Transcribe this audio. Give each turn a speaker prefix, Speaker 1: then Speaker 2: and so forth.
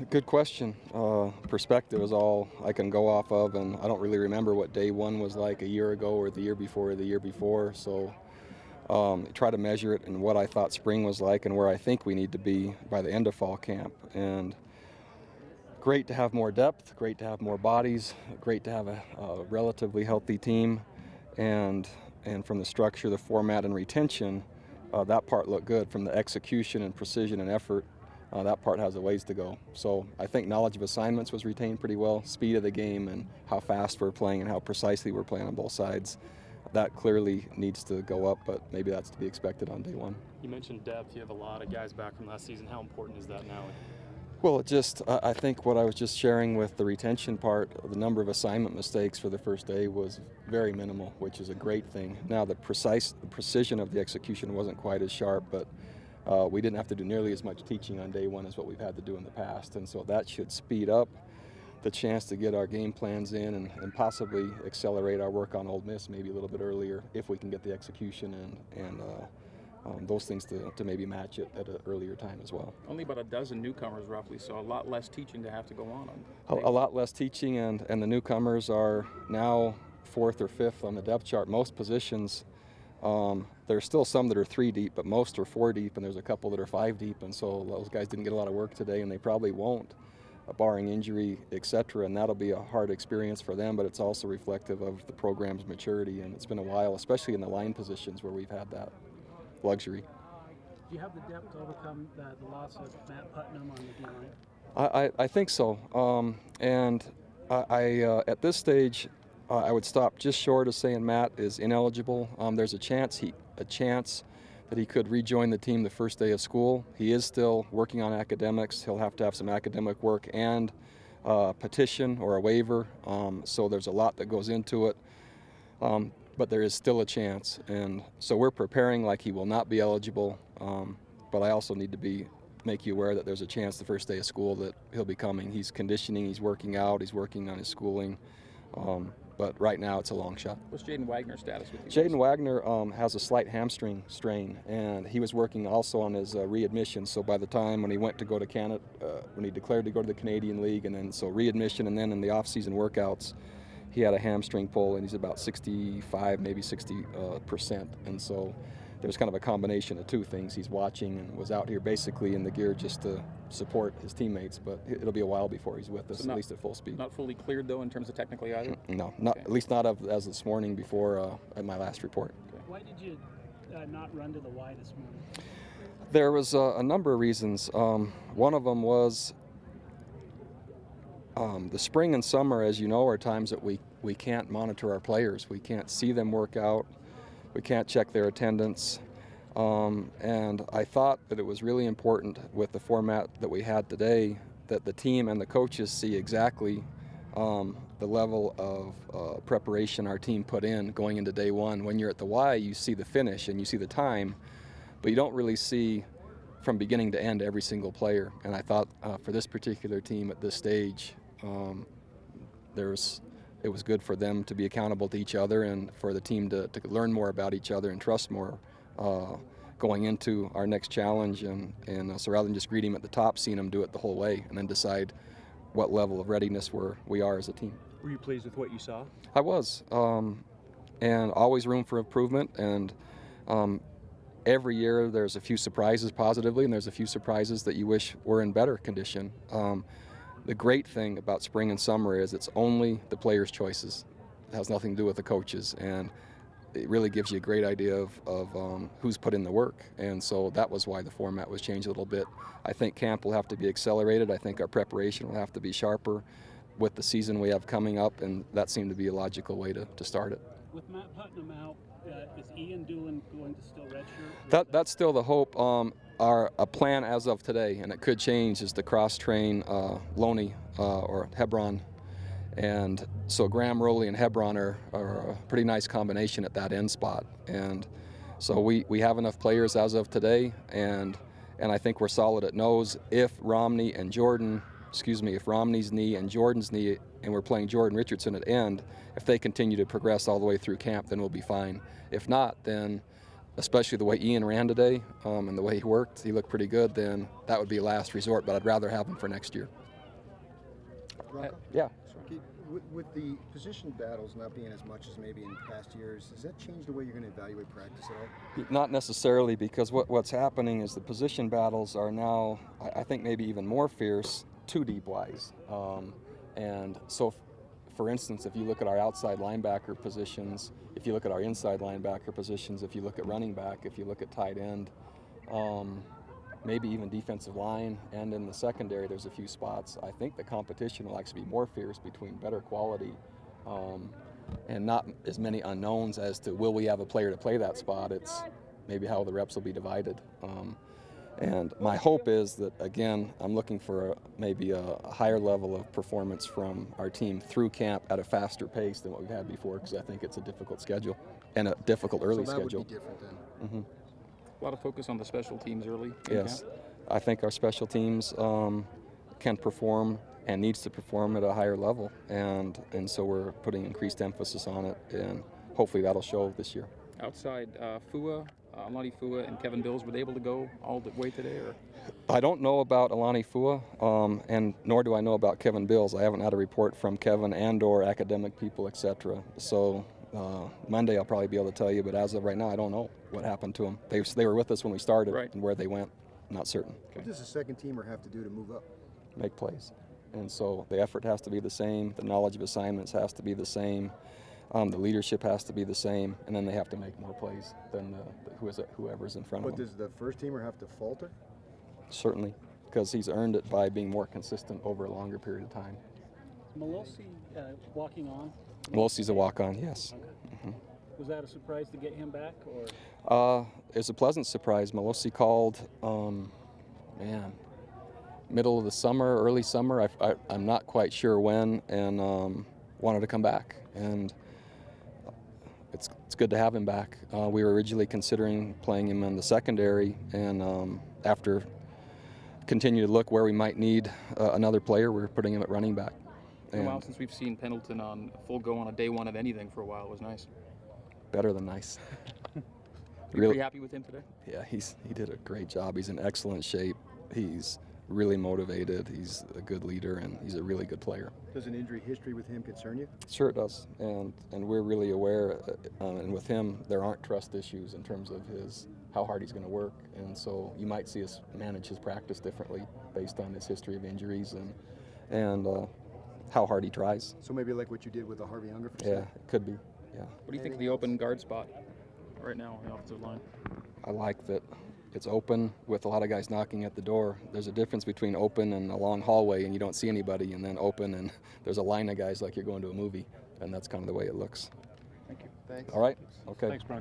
Speaker 1: Good question. Perspective is all I can go off of, and I don't really remember what day one was like a year ago or the year before or the year before. So try to measure it and what I thought spring was like and where I think we need to be by the end of fall camp. And great to have more depth, great to have more bodies, great to have a relatively healthy team, and from the structure, the format, and retention, that part looked good. From the execution and precision and effort, that part has a ways to go. So I think knowledge of assignments was retained pretty well, speed of the game and how fast we're playing and how precisely we're playing on both sides. That clearly needs to go up, but maybe that's to be expected on day one.
Speaker 2: You mentioned depth. You have a lot of guys back from last season. How important is that now?
Speaker 1: Well, I think what I was just sharing with the retention part, the number of assignment mistakes for the first day was very minimal, which is a great thing. Now the precision of the execution wasn't quite as sharp, but we didn't have to do nearly as much teaching on day one as what we've had to do in the past, and so that should speed up the chance to get our game plans in and possibly accelerate our work on Ole Miss maybe a little bit earlier if we can get the execution and those things to maybe match it at an earlier time as well.
Speaker 3: Only about a dozen newcomers roughly, so a lot less teaching to have to go on.
Speaker 1: A lot less teaching, and the newcomers are now 4th or 5th on the depth chart. Most positions, there's still some that are 3 deep, but most are 4 deep, and there's a couple that are 5 deep, and so those guys didn't get a lot of work today, and they probably won't, barring injury, etc., and that'll be a hard experience for them, but it's also reflective of the program's maturity, and it's been a while, especially in the line positions where we've had that luxury.
Speaker 4: Do you have the depth to overcome the loss of Matt Putnam on the D line?
Speaker 1: I think so, and I at this stage I would stop just short of saying Matt is ineligible. There's a chance that he could rejoin the team the first day of school. He is still working on academics. He'll have to have some academic work and a petition or a waiver. So there's a lot that goes into it. But there is still a chance, and so we're preparing like he will not be eligible, but I also need to make you aware that there's a chance the first day of school that he'll be coming. He's conditioning, he's working out, he's working on his schooling, but right now it's a long shot.
Speaker 3: What's Jaden Wagner's status with you?
Speaker 1: Jaden Wagner has a slight hamstring strain, and he was working also on his readmission, so by the time when he went to go to Canada, when he declared to go to the Canadian League, and then so readmission, and then in the off-season workouts, he had a hamstring pull, and he's about 65, maybe 60%. And so there's kind of a combination of two things. He's watching and was out here basically in the gear just to support his teammates, but it'll be a while before he's with us, at least at full speed.
Speaker 3: Not fully cleared, though, in terms of technically either?
Speaker 1: No, at least not as this morning before at my last report.
Speaker 4: Okay. Why did you not run to the Y this morning?
Speaker 1: There was a number of reasons. One of them was the spring and summer, as you know, are times that we can't monitor our players. We can't see them work out. We can't check their attendance. And I thought that it was really important with the format that we had today that the team and the coaches see exactly the level of preparation our team put in going into day one. When you're at the Y, you see the finish and you see the time, but you don't really see from beginning to end every single player. And I thought for this particular team at this stage, it was good for them to be accountable to each other and for the team to learn more about each other and trust more going into our next challenge. And so rather than just greet him at the top, seeing him do it the whole way and then decide what level of readiness we are as a team.
Speaker 5: Were you pleased with what you saw?
Speaker 1: I was, and always room for improvement. And every year there's a few surprises positively, and there's a few surprises that you wish were in better condition. The great thing about spring and summer is it's only the players' choices. It has nothing to do with the coaches, and it really gives you a great idea of who's put in the work. And so that was why the format was changed a little bit. I think camp will have to be accelerated. I think our preparation will have to be sharper with the season we have coming up, and that seemed to be a logical way to start it.
Speaker 4: With Matt Putnam out, is Ian Doolan going to still redshirt?
Speaker 1: That's still the hope. A plan as of today, and it could change, is to cross-train Loney or Hebron. And so Graham, Rowley, and Hebron are a pretty nice combination at that end spot. And so we have enough players as of today, and I think we're solid at nose. If Romney's knee and Jordan's knee, and we're playing Jordan Richardson at end, if they continue to progress all the way through camp, then we'll be fine. If not, then especially the way Ian ran today and the way he worked, he looked pretty good, then that would be a last resort, but I'd rather have him for next year.
Speaker 5: Bronco?
Speaker 1: Yeah.
Speaker 5: With the position battles not being as much as maybe in past years, does that change the way you're going to evaluate practice at all?
Speaker 1: Not necessarily, because what's happening is the position battles are now, I think, maybe even more fierce two deep wise. And so, for instance, if you look at our outside linebacker positions, if you look at our inside linebacker positions, if you look at running back, if you look at tight end, maybe even defensive line, and in the secondary there's a few spots. I think the competition will actually be more fierce between better quality and not as many unknowns as to will we have a player to play that spot. It's maybe how the reps will be divided. And my hope is that, again, I'm looking for maybe a higher level of performance from our team through camp at a faster pace than what we've had before, because I think it's a difficult schedule and a difficult early schedule.
Speaker 5: So that would be different then?
Speaker 1: Mm-hmm.
Speaker 3: A lot of focus on the special teams early in
Speaker 1: Yes.
Speaker 3: camp.
Speaker 1: I think our special teams can perform and needs to perform at a higher level, and so we're putting increased emphasis on it, and hopefully that'll show this year.
Speaker 3: Outside, Alani Fua and Kevin Bills, were they able to go all the way today? Or?
Speaker 1: I don't know about Alani Fua, and nor do I know about Kevin Bills. I haven't had a report from Kevin and/or academic people, etc. So Monday I'll probably be able to tell you, but as of right now, I don't know what happened to them. They were with us when we started,
Speaker 3: right,
Speaker 1: and where they went, not certain.
Speaker 5: What does a second teamer have to do to move up?
Speaker 1: Make plays. And so the effort has to be the same, the knowledge of assignments has to be the same, the leadership has to be the same, and then they have to make more plays than whoever's in front of them.
Speaker 5: But does the first teamer have to falter?
Speaker 1: Certainly, because he's earned it by being more consistent over a longer period of time.
Speaker 4: Melosi walking on?
Speaker 1: Melosi's a walk-on, yes.
Speaker 4: Okay.
Speaker 1: Mm-hmm.
Speaker 4: Was that a surprise to get him back, or?
Speaker 1: It's a pleasant surprise. Melosi called, middle of the summer, early summer. I'm not quite sure when, and wanted to come back. And it's good to have him back. We were originally considering playing him in the secondary, and after continue to look where we might need another player, we're putting him at running back.
Speaker 3: It's been a while since we've seen Pendleton on full go on a day one of anything for a while. It was nice.
Speaker 1: Better than nice.
Speaker 3: Really pretty happy with him today?
Speaker 1: Yeah, he did a great job. He's in excellent shape. He's really motivated. He's a good leader, and he's a really good player.
Speaker 5: Does an injury history with him concern you?
Speaker 1: Sure it does, and we're really aware. And with him, there aren't trust issues in terms of how hard he's going to work, and so you might see us manage his practice differently based on his history of injuries and how hard he tries.
Speaker 5: So maybe like what you did with the Harvey Unger for
Speaker 1: Yeah, it could be. Yeah.
Speaker 3: What do you think of the open guard spot right now on the offensive line?
Speaker 1: I like that it's open with a lot of guys knocking at the door. There's a difference between open and a long hallway and you don't see anybody, and then open and there's a line of guys like you're going to a movie, and that's kind of the way it looks.
Speaker 3: Thank you.
Speaker 5: Thanks.
Speaker 1: All right? Okay.
Speaker 4: Thanks, Bronco.